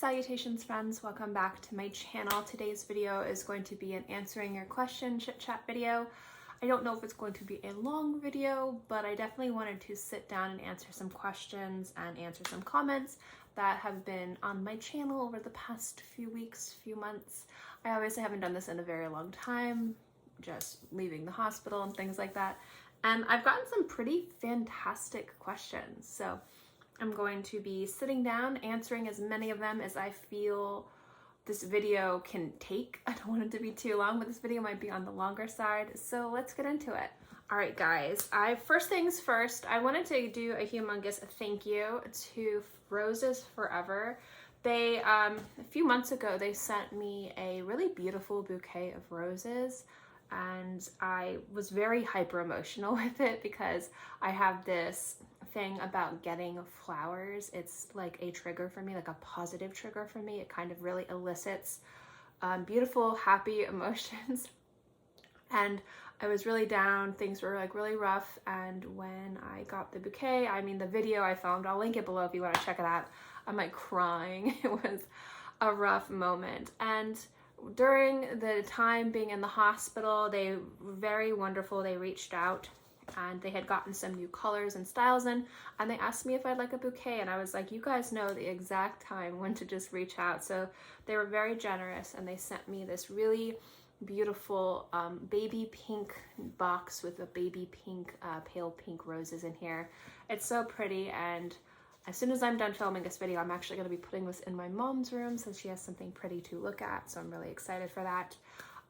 Salutations friends, welcome back to my channel. Today's video is going to be an answering your question chit chat video. I don't know if it's going to be a long video, but I definitely wanted to sit down and answer some questions and answer some comments that have been on my channel over the past few weeks, few months. I obviously haven't done this in a very long time, just leaving the hospital and things like that. And I've gotten some pretty fantastic questions. So I'm going to be sitting down, answering as many of them as I feel this video can take. I don't want it to be too long, but this video might be on the longer side. So let's get into it. All right, guys, first things first, I wanted to do a humongous thank you to Roses Forever. They, a few months ago, they sent me a really beautiful bouquet of roses. And I was very hyper emotional with it because I have this thing about getting flowers. It's like a trigger for me, like a positive trigger for me. It kind of really elicits beautiful, happy emotions. And I was really down. Things were like really rough. And when I got the bouquet, I mean, the video I filmed, I'll link it below if you want to check it out. I'm like crying. It was a rough moment. And during the time being in the hospital, they were very wonderful. They reached out and they had gotten some new colors and styles in, and they asked me if I'd like a bouquet, and I was like, you guys know the exact time when to just reach out. So they were very generous, and they sent me this really beautiful baby pink box with a baby pink, pale pink roses in here. It's so pretty, and as soon as I'm done filming this video, I'm actually going to be putting this in my mom's room so she has something pretty to look at, so I'm really excited for that.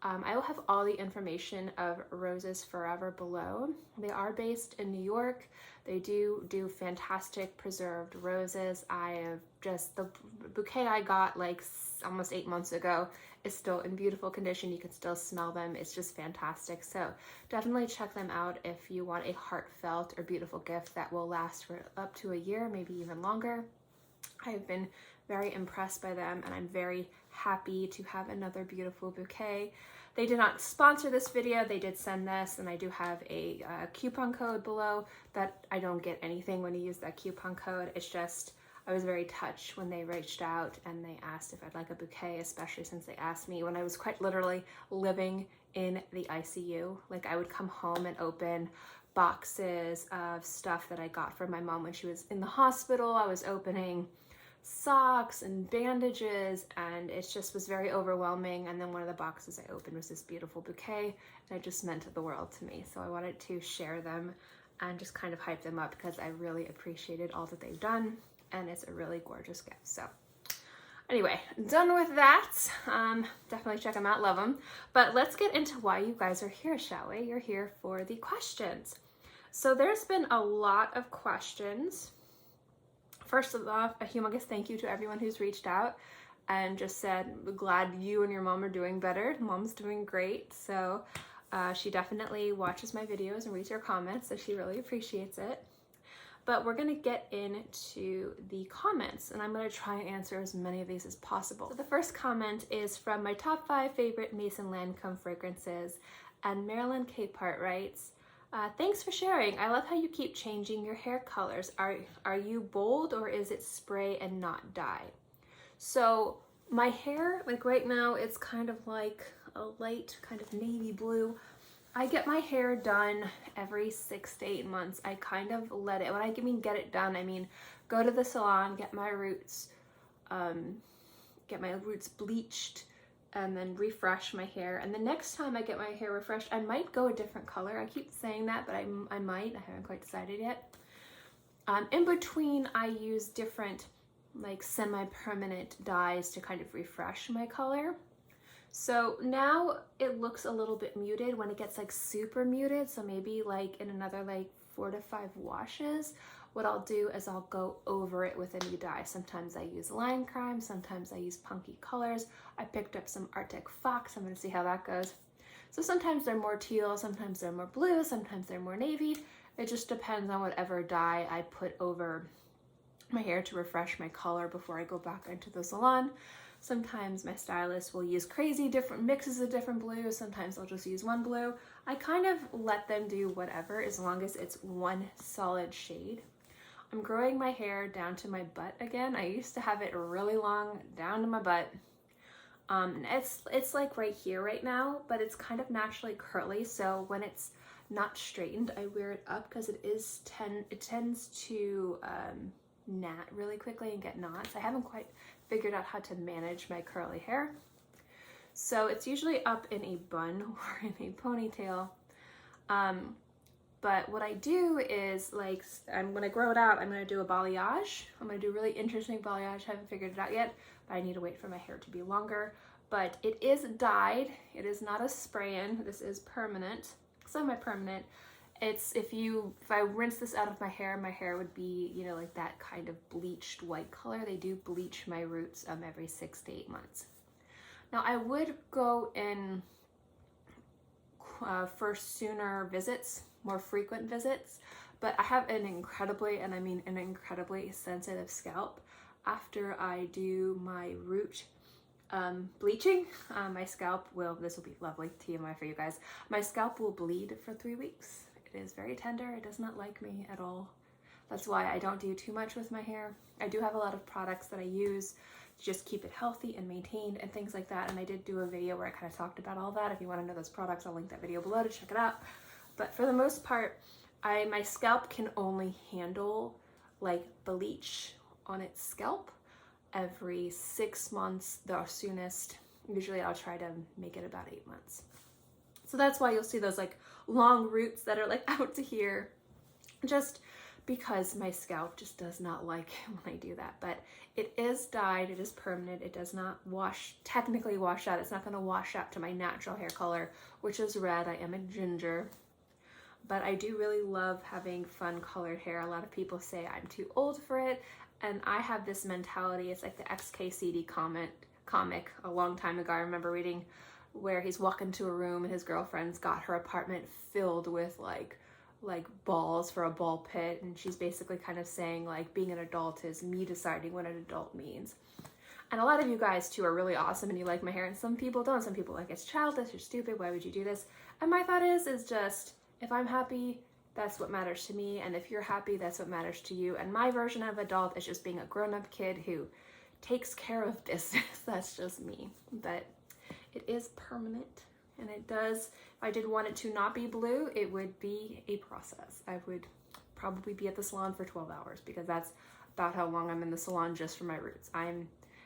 I will have all the information of Roses Forever below. They are based in New York. They do fantastic preserved roses. The bouquet I got like almost 8 months ago is still in beautiful condition. You can still smell them. It's just fantastic. So definitely check them out if you want a heartfelt or beautiful gift that will last for up to a year, maybe even longer. I've been very impressed by them, and I'm very happy to have another beautiful bouquet. They did not sponsor this video. They did send this, and I do have a coupon code below that I don't get anything when you use that coupon code. It's just, I was very touched when they reached out and they asked if I'd like a bouquet, especially since they asked me when I was quite literally living in the ICU. Like, I would come home and open boxes of stuff that I got from my mom when she was in the hospital. I was opening socks and bandages, and it just was very overwhelming. And then one of the boxes I opened was this beautiful bouquet, and it just meant the world to me. So I wanted to share them and just kind of hype them up because I really appreciated all that they've done, and it's a really gorgeous gift. So anyway, done with that. Definitely check them out, love them. But let's get into why you guys are here, shall we? You're here for the questions. So there's been a lot of questions. First of all, a humongous thank you to everyone who's reached out and just said, glad you and your mom are doing better. Mom's doing great. So she definitely watches my videos and reads your comments, so she really appreciates it. But we're gonna get into the comments, and I'm gonna try and answer as many of these as possible. So the first comment is from my top 5 favorite Mason Lancome fragrances, and Marilyn Capehart writes, thanks for sharing. I love how you keep changing your hair colors. Are you bold, or is it spray and not dye? So my hair, like right now, it's kind of like a light kind of navy blue. I get my hair done every 6 to 8 months. I kind of let it, when I mean get it done, I mean go to the salon, get my roots bleached, and then refresh my hair. And the next time I get my hair refreshed, I might go a different color. I keep saying that, but I might. I haven't quite decided yet. In between, I use different like semi-permanent dyes to kind of refresh my color. So now it looks a little bit muted when it gets like super muted. So maybe like in another like 4 to 5 washes, what I'll do is I'll go over it with a new dye. Sometimes I use lime crime, sometimes I use punky colors. I picked up some Arctic Fox. I'm gonna see how that goes. So sometimes they're more teal, sometimes they're more blue, sometimes they're more navy. It just depends on whatever dye I put over my hair to refresh my color before I go back into the salon. Sometimes my stylist will use crazy different mixes of different blues. Sometimes I'll just use one blue. I kind of let them do whatever as long as it's one solid shade. I'm growing my hair down to my butt again. I used to have it really long down to my butt. It's like right here right now, but it's kind of naturally curly. So when it's not straightened, I wear it up because it tends to gnat really quickly and get knots. I haven't quite figured out how to manage my curly hair. So it's usually up in a bun or in a ponytail. But what I do is, like, when I grow it out, I'm going to do a balayage. I'm going to do really interesting balayage. I haven't figured it out yet, but I need to wait for my hair to be longer. But it is dyed. It is not a spray-in. This is permanent, semi-permanent. It's, if I rinse this out of my hair would be, you know, like that kind of bleached white color. They do bleach my roots every 6 to 8 months. Now, I would go in for sooner visits, more frequent visits, but I have an incredibly, and I mean an incredibly sensitive scalp. After I do my root bleaching, my scalp will, this will be lovely TMI for you guys, my scalp will bleed for 3 weeks. It is very tender. It does not like me at all. That's why I don't do too much with my hair. I do have a lot of products that I use to just keep it healthy and maintained and things like that, and I did do a video where I kind of talked about all that. If you want to know those products, I'll link that video below to check it out. But for the most part, my scalp can only handle like bleach on its scalp every 6 months, the soonest. Usually I'll try to make it about 8 months. So that's why you'll see those like long roots that are like out to here, just because my scalp just does not like when I do that. But it is dyed, it is permanent, it does not technically wash out. It's not going to wash out to my natural hair color, which is red. I am a ginger. But I do really love having fun colored hair. A lot of people say I'm too old for it, and I have this mentality. It's like the XKCD comic a long time ago. I remember reading where he's walking to a room and his girlfriend's got her apartment filled with like balls for a ball pit, and she's basically kind of saying like being an adult is me deciding what an adult means. And a lot of you guys too are really awesome and you like my hair, and some people don't. Some people like it's childish, you're stupid, why would you do this? And my thought is just, if I'm happy, that's what matters to me, and if you're happy, that's what matters to you. And my version of adult is just being a grown-up kid who takes care of business. That's just me. But it is permanent, and it does, if I did want it to not be blue, it would be a process. I would probably be at the salon for 12 hours because that's about how long I'm in the salon just for my roots.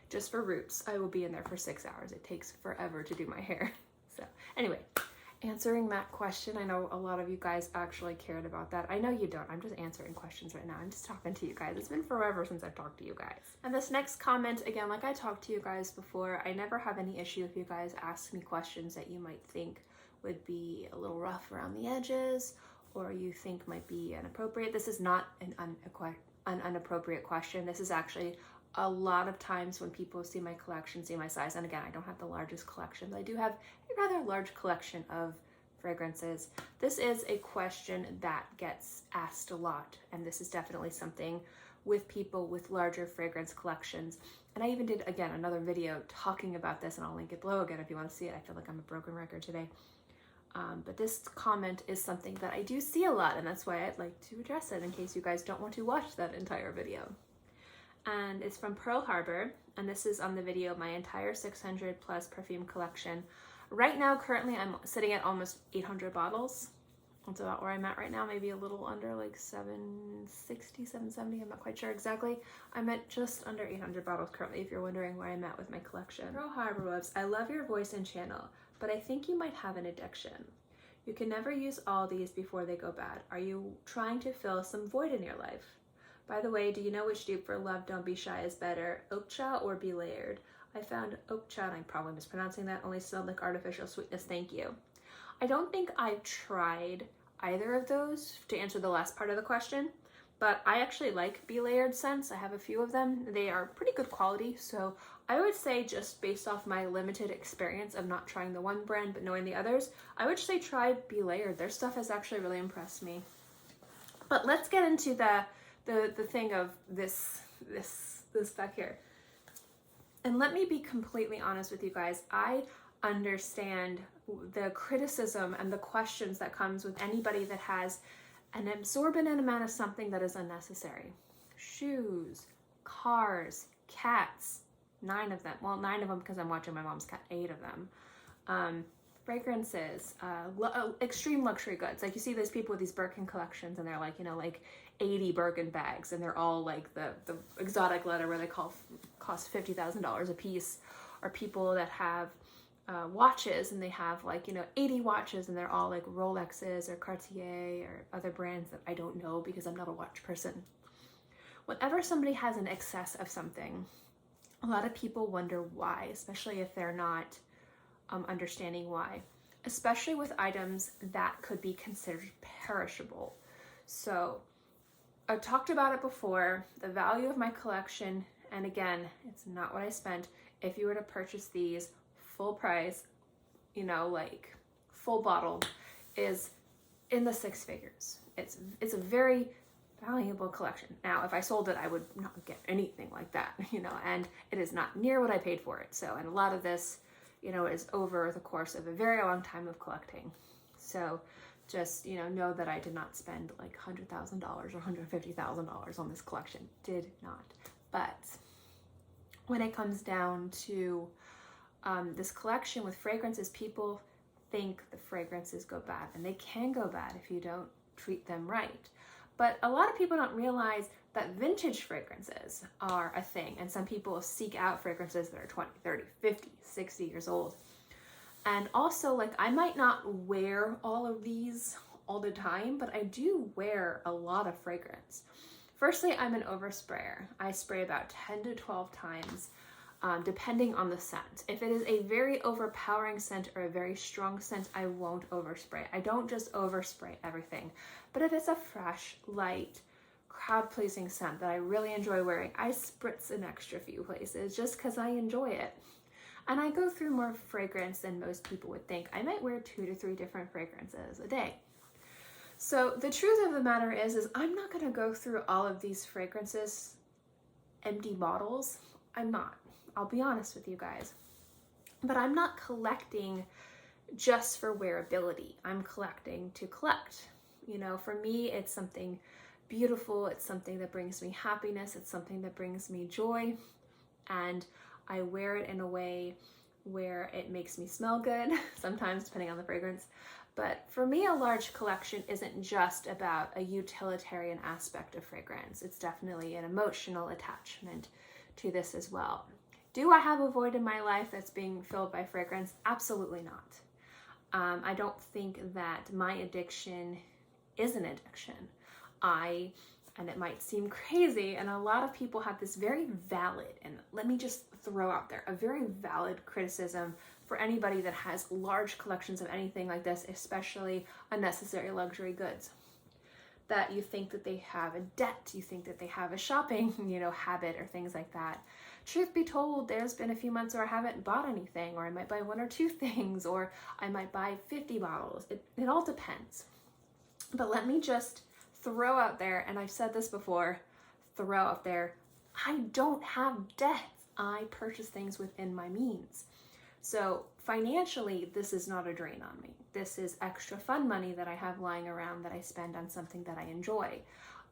Just for roots, I will be in there for 6 hours. It takes forever to do my hair. So anyway, answering that question. I know a lot of you guys actually cared about that. I know you don't. I'm just answering questions right now. I'm just talking to you guys. It's been forever since I've talked to you guys. And this next comment, again, like I talked to you guys before, I never have any issue if you guys ask me questions that you might think would be a little rough around the edges or you think might be inappropriate. This is not an inappropriate question. This is actually a lot of times when people see my collection, see my size, and again, I don't have the largest collection, but I do have a rather large collection of fragrances. This is a question that gets asked a lot, and this is definitely something with people with larger fragrance collections. And I even did, again, another video talking about this, and I'll link it below again if you want to see it. I feel like I'm a broken record today. But this comment is something that I do see a lot, and that's why I'd like to address it in case you guys don't want to watch that entire video. And it's from Pearl Harbor, and this is on the video my entire 600 plus perfume collection. Right now, currently, I'm sitting at almost 800 bottles. That's about where I'm at right now, maybe a little under like 760, 770, I'm not quite sure exactly. I'm at just under 800 bottles currently, if you're wondering where I'm at with my collection. Pearl Harbor Webs, I love your voice and channel, but I think you might have an addiction. You can never use all these before they go bad. Are you trying to fill some void in your life? By the way, do you know which dupe for Love Don't Be Shy is better, Okcha or Be Layered? I found Okcha, and I'm probably mispronouncing that, only smelled like artificial sweetness, thank you. I don't think I've tried either of those to answer the last part of the question, but I actually like Be Layered scents. I have a few of them. They are pretty good quality, so I would say just based off my limited experience of not trying the one brand but knowing the others, I would say try Be Layered. Their stuff has actually really impressed me. But let's get into the thing of this back here. And let me be completely honest with you guys. I understand the criticism and the questions that comes with anybody that has an absorbent amount of something that is unnecessary. shoes, cars, cats, 9 of them. Well, 9 of them because I'm watching my mom's cat, 8 of them. Fragrances, extreme luxury goods. Like you see those people with these Birkin collections and they're like, you know, like 80 Birkin bags and they're all like the exotic leather where they cost $50,000 a piece. Or people that have watches and they have like, you know, 80 watches and they're all like Rolexes or Cartier or other brands that I don't know because I'm not a watch person. Whenever somebody has an excess of something, a lot of people wonder why, especially if they're not understanding why, especially with items that could be considered perishable. So I've talked about it before, the value of my collection, and again, it's not what I spent. If you were to purchase these full price, you know, like full bottle, is in the 6 figures. It's a very valuable collection. Now, if I sold it, I would not get anything like that, you know, and it is not near what I paid for it. So, and a lot of this, you know, is over the course of a very long time of collecting. So just, you know that I did not spend like $100,000 or $150,000 on this collection. Did not. But when it comes down to this collection with fragrances, people think the fragrances go bad, and they can go bad if you don't treat them right. But a lot of people don't realize that vintage fragrances are a thing, and some people seek out fragrances that are 20, 30, 50, 60 years old. And also, like, I might not wear all of these all the time, but I do wear a lot of fragrance. Firstly, I'm an oversprayer. I spray about 10 to 12 times, depending on the scent. If it is a very overpowering scent or a very strong scent, I won't overspray. I don't just overspray everything. But if it's a fresh, light, crowd-pleasing scent that I really enjoy wearing, I spritz an extra few places just because I enjoy it. And I go through more fragrance than most people would think. I might wear 2 to 3 different fragrances a day. So the truth of the matter is I'm not going to go through all of these fragrances, empty bottles. I'm not. I'll be honest with you guys. But I'm not collecting just for wearability. I'm collecting to collect. You know, for me, it's something beautiful. It's something that brings me happiness. It's something that brings me joy. And I wear it in a way where it makes me smell good, sometimes depending on the fragrance. But for me, a large collection isn't just about a utilitarian aspect of fragrance. It's definitely an emotional attachment to this as well. Do I have a void in my life that's being filled by fragrance? Absolutely not. I don't think that my addiction is an addiction. And it might seem crazy, and a lot of people have this very valid, and let me just throw out there, a very valid criticism for anybody that has large collections of anything like this, especially unnecessary luxury goods. That you think that they have a debt, you think that they have a shopping, habit or things like that. Truth be told, there's been a few months where I haven't bought anything, or I might buy 1 or 2 things, or I might buy 50 bottles. It all depends. But let me just throw out there, and I've said this before, throw out there, I don't have debt. I purchase things within my means. So financially, this is not a drain on me. This is extra fun money that I have lying around that I spend on something that I enjoy.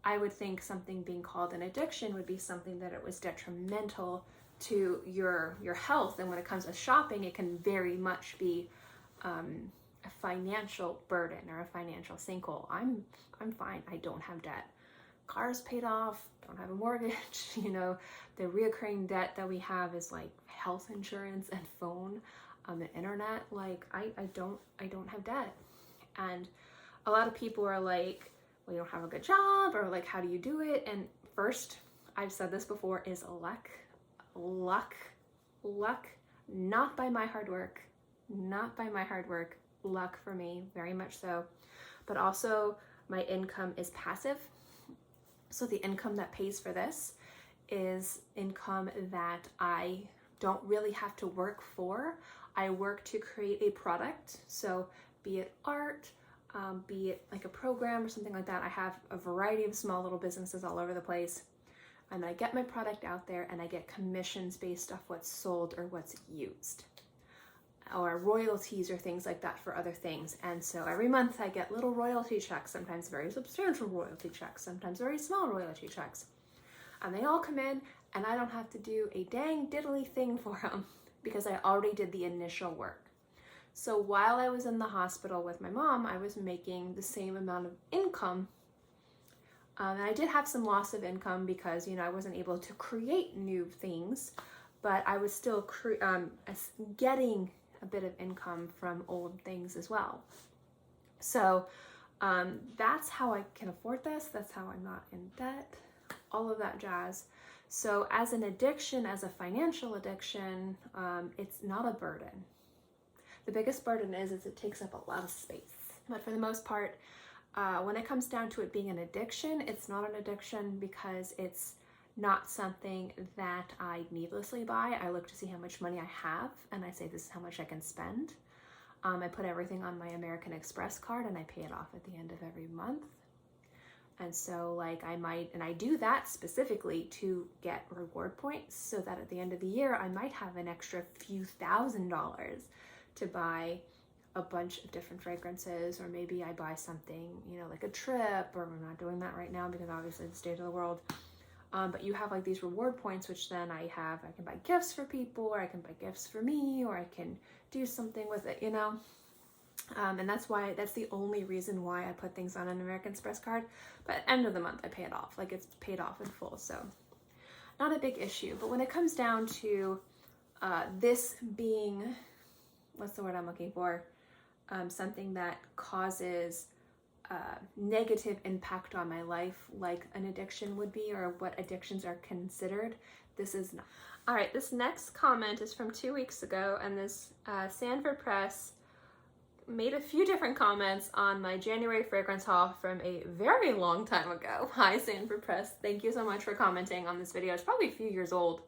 I would think something being called an addiction would be something that it was detrimental to your health. And when it comes to shopping, it can very much be a financial burden or a financial sinkhole. I'm fine. I don't have debt. Car's paid off, don't have a mortgage, the reoccurring debt that we have is like health insurance and phone, the internet. Like I don't have debt. And a lot of people are like, well, you don't have a good job, or like, how do you do it? And first, I've said this before, is luck, not by my hard work, luck for me, very much so. But also my income is passive. So the income that pays for this is income that I don't really have to work for. I work to create a product. So be it art, be it like a program or something like that. I have a variety of small little businesses all over the place. And I get my product out there and I get commissions based off what's sold or what's used, or royalties or things like that for other things. And so every month I get little royalty checks, sometimes very substantial royalty checks, sometimes very small royalty checks. and they all come in and I don't have to do a dang diddly thing for them because I already did the initial work. So while I was in the hospital with my mom, I was making the same amount of income. And I did have some loss of income because, I wasn't able to create new things, but I was still getting a bit of income from old things as well. So that's how I can afford this. That's how I'm not in debt, all of that jazz. So as an addiction, as a financial addiction, it's not a burden. The biggest burden is it takes up a lot of space. But for the most part, when it comes down to it being an addiction, it's not an addiction because it's not something that I needlessly buy. I look to see how much money I have and I say this is how much I can spend. I put everything on my American Express card and I pay it off at the end of every month. And so I do that specifically to get reward points so that at the end of the year, I might have an extra few $1,000s to buy a bunch of different fragrances, or maybe I buy something, like a trip, or we're not doing that right now because obviously the state of the world. But you have these reward points, which then I can buy gifts for people, or I can buy gifts for me, or I can do something with it, and that's the only reason why I put things on an American Express card. But at the end of the month, I pay it off. It's paid off in full, so not a big issue. But when it comes down to this being, what's the word I'm looking for? Something that causes negative impact on my life, like an addiction would be, or what addictions are considered, this is not. All right, this next comment is from 2 weeks ago, and this Sanford Press made a few different comments on my January fragrance haul from a very long time ago. Hi, Sanford Press. Thank you so much for commenting on this video. It's probably a few years old.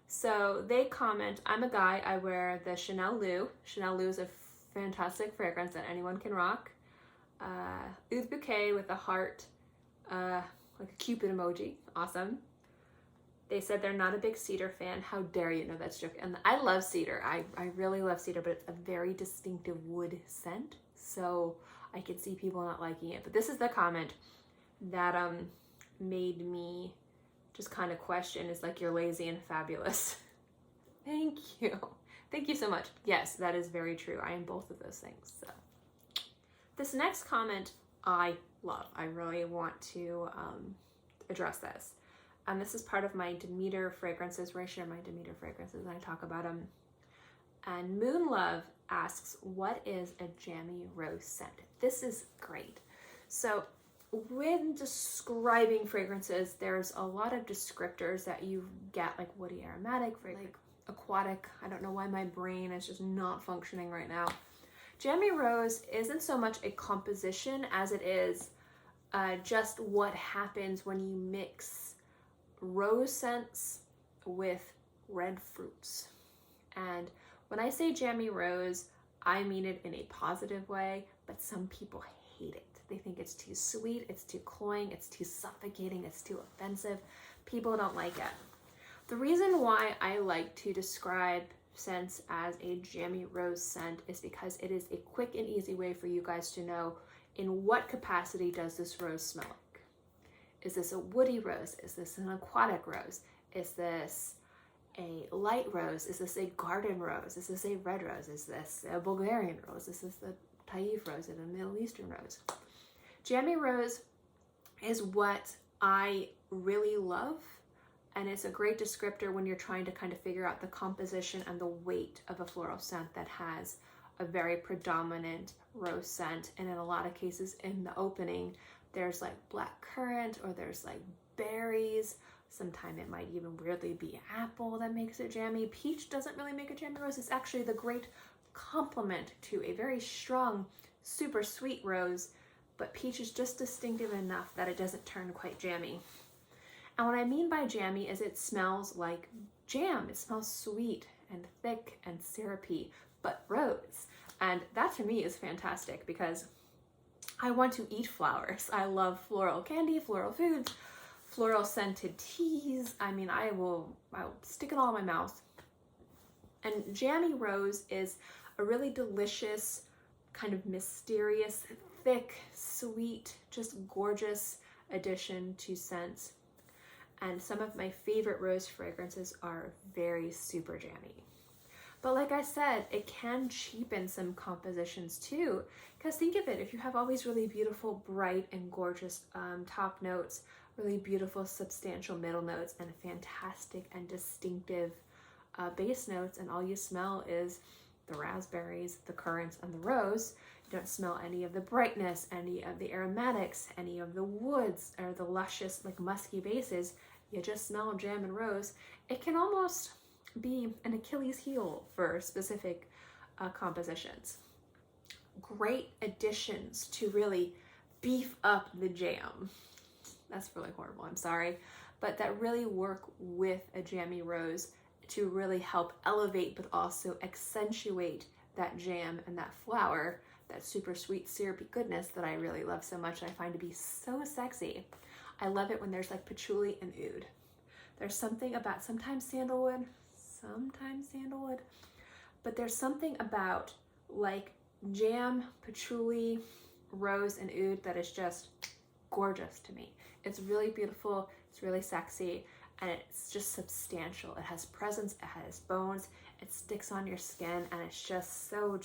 So they comment, I'm a guy, I wear the Chanel Lou. Chanel Lou is a fantastic fragrance that anyone can rock. Oud bouquet with a heart, like a Cupid emoji. Awesome. They said they're not a big cedar fan. How dare you? No, that's joke. And I love cedar. I really love cedar, but it's a very distinctive wood scent. So I could see people not liking it. But this is the comment that made me just kind of question, is you're lazy and fabulous. Thank you. Thank you so much. Yes, that is very true. I am both of those things. So this next comment I love. I really want to address this. And this is part of my Demeter fragrances, where I share my Demeter fragrances and I talk about them. And Moon Love asks, what is a jammy rose scent? This is great. So when describing fragrances, there's a lot of descriptors that you get, like woody aromatic, like aquatic. I don't know why my brain is just not functioning right now. Jammy rose isn't so much a composition as it is just what happens when you mix rose scents with red fruits. And when I say jammy rose, I mean it in a positive way, but some people hate it. They think it's too sweet, it's too cloying, it's too suffocating, it's too offensive. People don't like it. The reason why I like to describe scents as a jammy rose scent is because it is a quick and easy way for you guys to know in what capacity does this rose smell like. Is this a woody rose? Is this an aquatic rose? Is this a light rose? Is this a garden rose? Is this a red rose? Is this a Bulgarian rose? Is this the Taif rose and a Middle Eastern rose? Jammy rose is what I really love, and it's a great descriptor when you're trying to kind of figure out the composition and the weight of a floral scent that has a very predominant rose scent. And in a lot of cases in the opening, there's black currant, or there's berries. Sometimes it might even weirdly be apple that makes it jammy. Peach doesn't really make a jammy rose. It's actually the great complement to a very strong, super sweet rose, but peach is just distinctive enough that it doesn't turn quite jammy. And what I mean by jammy is it smells like jam. It smells sweet and thick and syrupy, but rose. And that to me is fantastic because I want to eat flowers. I love floral candy, floral foods, floral scented teas. I mean, I'll stick it all in my mouth. And jammy rose is a really delicious, kind of mysterious, thick, sweet, just gorgeous addition to scents. And some of my favorite rose fragrances are very super jammy. But like I said, it can cheapen some compositions too. Because think of it, if you have all these really beautiful, bright and gorgeous top notes, really beautiful, substantial middle notes, and fantastic and distinctive base notes, and all you smell is the raspberries, the currants, and the rose, you don't smell any of the brightness, any of the aromatics, any of the woods, or the luscious, like musky bases, you just smell jam and rose, it can almost be an Achilles heel for specific compositions. Great additions to really beef up the jam. That's really horrible, I'm sorry. But that really work with a jammy rose to really help elevate but also accentuate that jam and that flower, that super sweet syrupy goodness that I really love so much and I find to be so sexy. I love it when there's like patchouli and oud. There's something about sometimes sandalwood, but there's something about like jam, patchouli, rose, and oud that is just gorgeous to me. It's really beautiful, it's really sexy, and it's just substantial. It has presence, it has bones, it sticks on your skin, and it's just so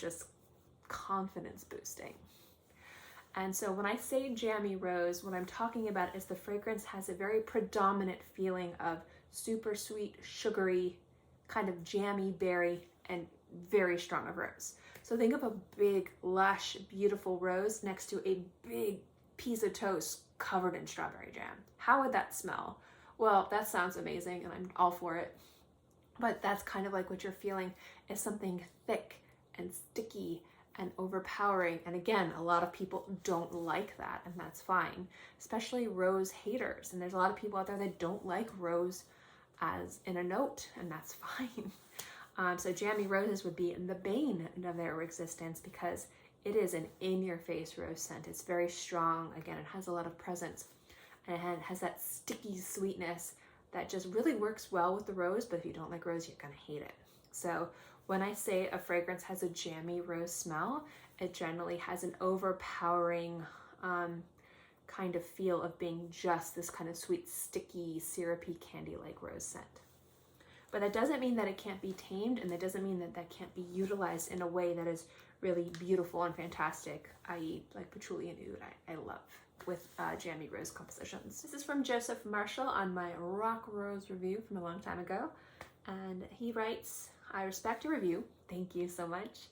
confidence boosting. And so when I say jammy rose, what I'm talking about is the fragrance has a very predominant feeling of super sweet, sugary, kind of jammy berry, and very strong of rose. So think of a big, lush, beautiful rose next to a big piece of toast covered in strawberry jam. How would that smell? Well, that sounds amazing and I'm all for it. But that's kind of like what you're feeling is something thick and sticky and overpowering. And again, a lot of people don't like that, and that's fine, especially rose haters. And there's a lot of people out there that don't like rose as in a note, and that's fine. So jammy roses would be the bane of their existence because it is an in-your-face rose scent. It's very strong. Again, it has a lot of presence, and it has that sticky sweetness that just really works well with the rose, but if you don't like rose, you're gonna hate it. So when I say a fragrance has a jammy rose smell, it generally has an overpowering kind of feel of being just this kind of sweet, sticky, syrupy, candy-like rose scent. But that doesn't mean that it can't be tamed, and that doesn't mean that that can't be utilized in a way that is really beautiful and fantastic, i.e. like patchouli and oud, I love with jammy rose compositions. This is from Joseph Marshall on my Rock Rose review from a long time ago. And he writes, I respect your review. Thank you so much.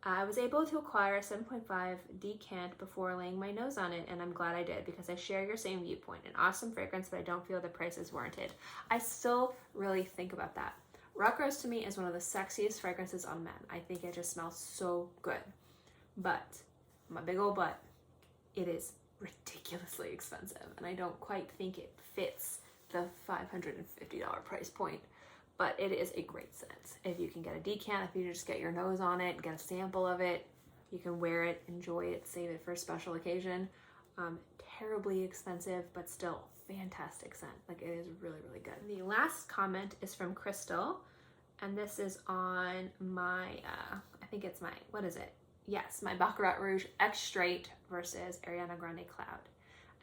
I was able to acquire a 7.5 decant before laying my nose on it, and I'm glad I did because I share your same viewpoint. An awesome fragrance, but I don't feel the price is warranted. I still really think about that. Rock Rose to me is one of the sexiest fragrances on men. I think it just smells so good. But, my big old but, it is ridiculously expensive, and I don't quite think it fits the $550 price point. But it is a great scent. If you can get a decant, if you just get your nose on it, get a sample of it, you can wear it, enjoy it, save it for a special occasion. Terribly expensive, but still fantastic scent. Like, it is really, really good. The last comment is from Crystal, and this is on my, I think it's my, what is it? Yes, my Baccarat Rouge X Straight versus Ariana Grande Cloud.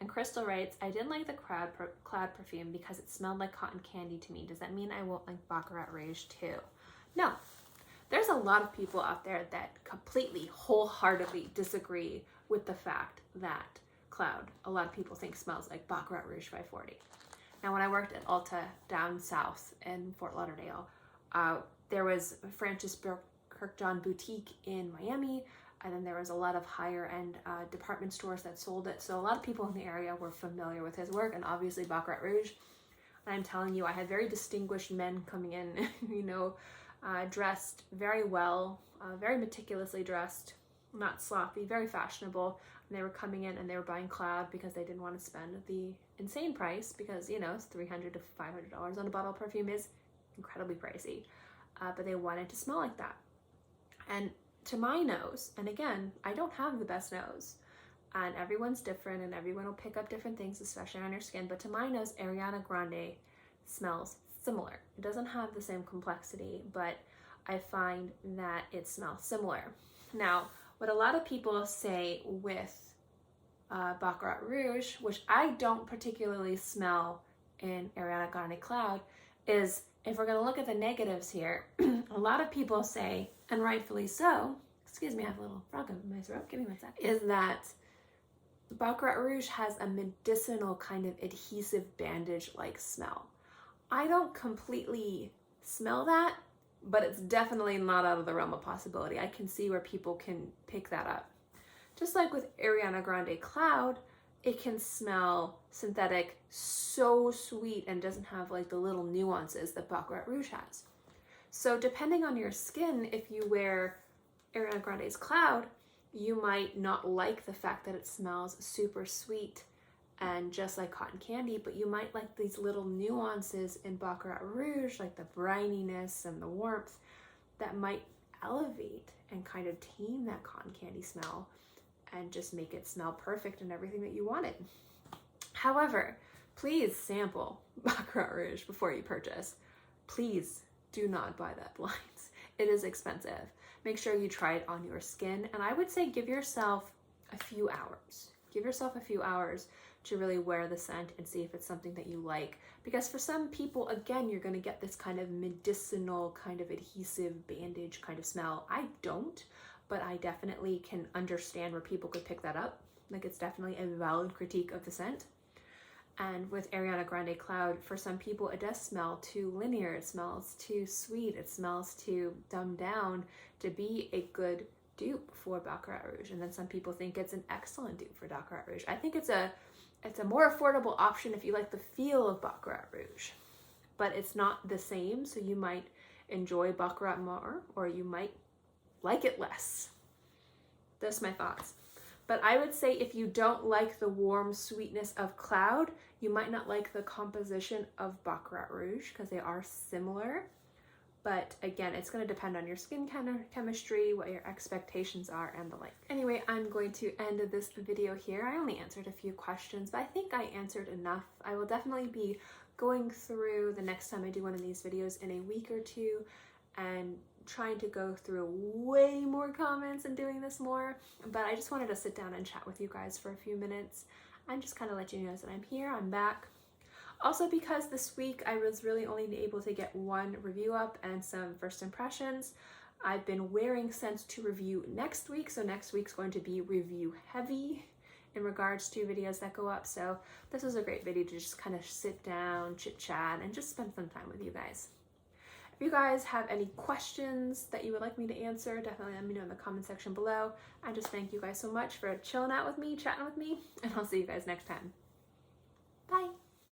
And Crystal writes, I didn't like the Cloud perfume because it smelled like cotton candy to me. Does that mean I won't like Baccarat Rouge too? No. There's a lot of people out there that completely, wholeheartedly disagree with the fact that Cloud, a lot of people think smells like Baccarat Rouge 540. Now, when I worked at Ulta down south in Fort Lauderdale, there was Francis Kirkjohn Boutique in Miami, and then there was a lot of higher end department stores that sold it. So a lot of people in the area were familiar with his work, and obviously Baccarat Rouge. And I'm telling you, I had very distinguished men coming in, you know, dressed very well, very meticulously dressed, not sloppy, very fashionable. And they were coming in and they were buying Cloud because they didn't want to spend the insane price because, you know, it's $300 to $500 on a bottle of perfume is incredibly pricey. But they wanted to smell like that. And to my nose, and again, I don't have the best nose, and everyone's different and everyone will pick up different things, especially on your skin, but to my nose, Ariana Grande smells similar. It doesn't have the same complexity, but I find that it smells similar. Now, what a lot of people say with Baccarat Rouge, which I don't particularly smell in Ariana Grande Cloud is, if we're gonna look at the negatives here, a lot of people say, and rightfully so, excuse me, I have a little frog in my throat, give me 1 sec, is that Baccarat Rouge has a medicinal kind of adhesive bandage-like smell. I don't completely smell that, but it's definitely not out of the realm of possibility. I can see where people can pick that up. Just like with Ariana Grande Cloud, it can smell synthetic, so sweet, and doesn't have like the little nuances that Baccarat Rouge has. So depending on your skin, if you wear Ariana Grande's Cloud, you might not like the fact that it smells super sweet and just like cotton candy, but you might like these little nuances in Baccarat Rouge, like the brininess and the warmth, that might elevate and kind of tame that cotton candy smell and just make it smell perfect and everything that you wanted. However, please sample Baccarat Rouge before you purchase. Please do not buy that blind. It is expensive. Make sure you try it on your skin, and I would say give yourself a few hours. Give yourself a few hours to really wear the scent and see if it's something that you like. Because for some people, again, you're gonna get this kind of medicinal, kind of adhesive bandage kind of smell. I don't, but I definitely can understand where people could pick that up. Like, it's definitely a valid critique of the scent. And with Ariana Grande Cloud, for some people, it does smell too linear. It smells too sweet. It smells too dumbed down to be a good dupe for Baccarat Rouge. And then some people think it's an excellent dupe for Baccarat Rouge. I think it's a more affordable option if you like the feel of Baccarat Rouge, but it's not the same. So you might enjoy Baccarat more, or you might like it less. That's my thoughts. But I would say if you don't like the warm sweetness of Cloud, you might not like the composition of Baccarat Rouge, because they are similar. But again, it's going to depend on your skin chemistry, what your expectations are, and the like. Anyway, I'm going to end this video here. I only answered a few questions, but I think I answered enough. I will definitely be going through the next time I do one of these videos in a week or two and trying to go through way more comments and doing this more. But I just wanted to sit down and chat with you guys for a few minutes and just kind of let you know that I'm here, I'm back. Also, because this week I was really only able to get one review up and some first impressions, I've been wearing scents to review next week. So next week's going to be review heavy in regards to videos that go up. So this was a great video to just kind of sit down, chit chat, and just spend some time with you guys. If you guys have any questions that you would like me to answer, definitely let me know in the comment section below. I just thank you guys so much for chilling out with me, chatting with me, and I'll see you guys next time. Bye.